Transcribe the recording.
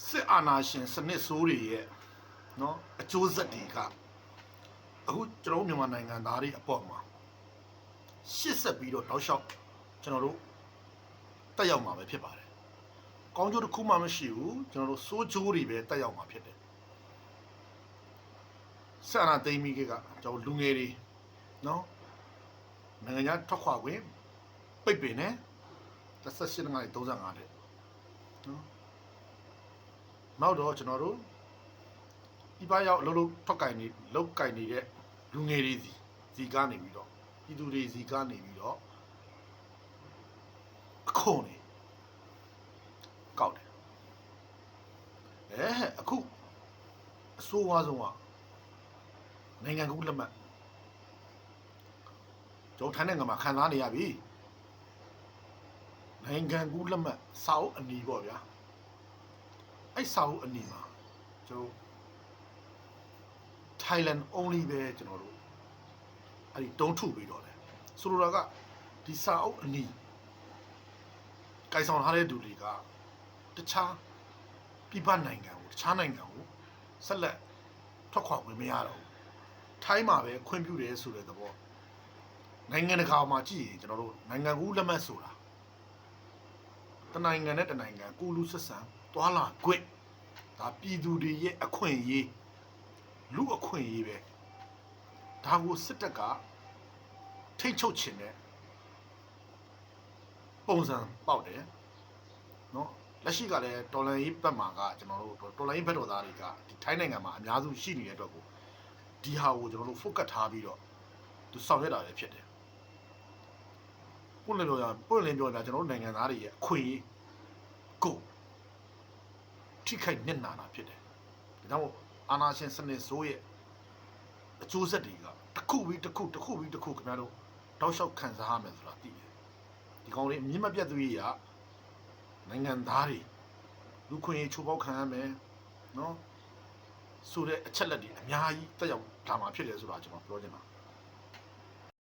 စစ်အာဏာရှင်စနစ်ဆိုးတွေရဲ့နော်အကျိုးဆက်တွေကအခုကျွန်တော်မြန်မာနိုင်ငံသားတွေအပေါ်မှာရှစ်ဆက်ပြီးတော့တောက်လျှောက်ကျွန်တော်တို့တက်ရောက်မှာပဲဖြစ်ပါတယ်။ကောင်းကျိုးတစ်ခုမှမရှိဘူးကျွန်တော်တို့စိုးကျိုးတွေပဲတက်ရောက်မှာဖြစ်တယ်။ဆန္ဒသိမ်းမိကကျွန်တော်လူငယ်တွေနော်နိုင်ငံခြားထွက်ခွာခွင့်ပိတ်ပင်နေ18ငါး35တဲ့နော်နောက်တော့ကျွန်တော်တို့ဒီဘက်ရောက်လှုပ်ထွက်ကင်နေလောက်ကင်နေတဲ့လူငယ်တွေစီကနေပြီးတော့ပြည်သူတွေစီကနေပြီးတော့အခုနေကောက်တယ်အခုအဆိုးဝါးဆုံးကနိုင်ငံကူးလက်မှတ်ကျွန်တော်ထိုင်းနိုင်ငံမှာခံစားနေရပြီနိုင်ငံကူးလက်မှတ်စာအုပ်အနီးပေါ့ဗျာအဲ့စာအုပ်အနီးမှာကျွန်တော် Thailand only ပဲကျွန်တော်တို့အဲ့ဒီတုံးထုပြီးတော့တယ်ဆိုလိုတာကဒီစာအုပ်အနီးကိုင်ဆောင်ထားတဲ့လူတွေကတခြားပြည်ပနိုင်ငံကိုတခြားနိုင်ငံကိုဆက်လက်ထွက်ခွာဝင်မရတော့ဘူးထိုင်းမှာပဲခွင့်ပြုတယ်ဆိုတဲ့သဘောနိုင်ငံတကာမှာကြည့်ရင်ကျွန်တော်တို့နိုင်ငံကူးလက်မှတ်ဆိုတာတနိုင်ငံနဲ့တနိုင်ငံကိုလူဆက်ဆံတွာလာခွင့်ဒါပြည်သူတွေရဲ့အခွင့်အရေးလူအခွင့်အရေးပဲဒါကိုစစ်တပ်ကထိတ်ချုပ်ခြင်းနဲ့ပုံစံပေါက်တယ်နော်လက်ရှိကလည်းတော်လန်ရေးဘက်မှာကကျွန်တော်တို့တော်လန်ရေးဘက်တော်သားတွေကဒီထိုင်းနိုင်ငံမှာအများစုရှိနေတဲ့အတွက်ကိုဒီဟာကိုကျွန်တော်တို့ focus ထားပြီးတော့သူဆောင်ရွက်တာလည်းဖြစ်တယ်ပွင့်လင်းပြောတာကျွန်တော်တို့နိုင်ငံသားတွေရဲ့အခွင့်အရေးကိုထိခိုက်နစ်နာတာဖြစ်တယ်ဒါကြောင့်အာဏာရှင်စနစ်ဆိုးရဲ့အကျိုးဆက်တွေကတစ်ခုပြီးတစ်ခုခင်ဗျားတို့တောက်လျှောက်ခံစားရမယ်ဆိုတာသိတယ်ဒီကောင်လေးအမြင့်မပြတ်သူကြီးကနိုင်ငံသားတွေလူခွင့်ရေးချိုးဖောက်ခံရမယ်နော်ဆိုတဲ့အချက်လက်တွေအများကြီးတက်ရောက်လာမှာဖြစ်တယ်ဆိုတာကျွန်တော်ပြောချင်တာ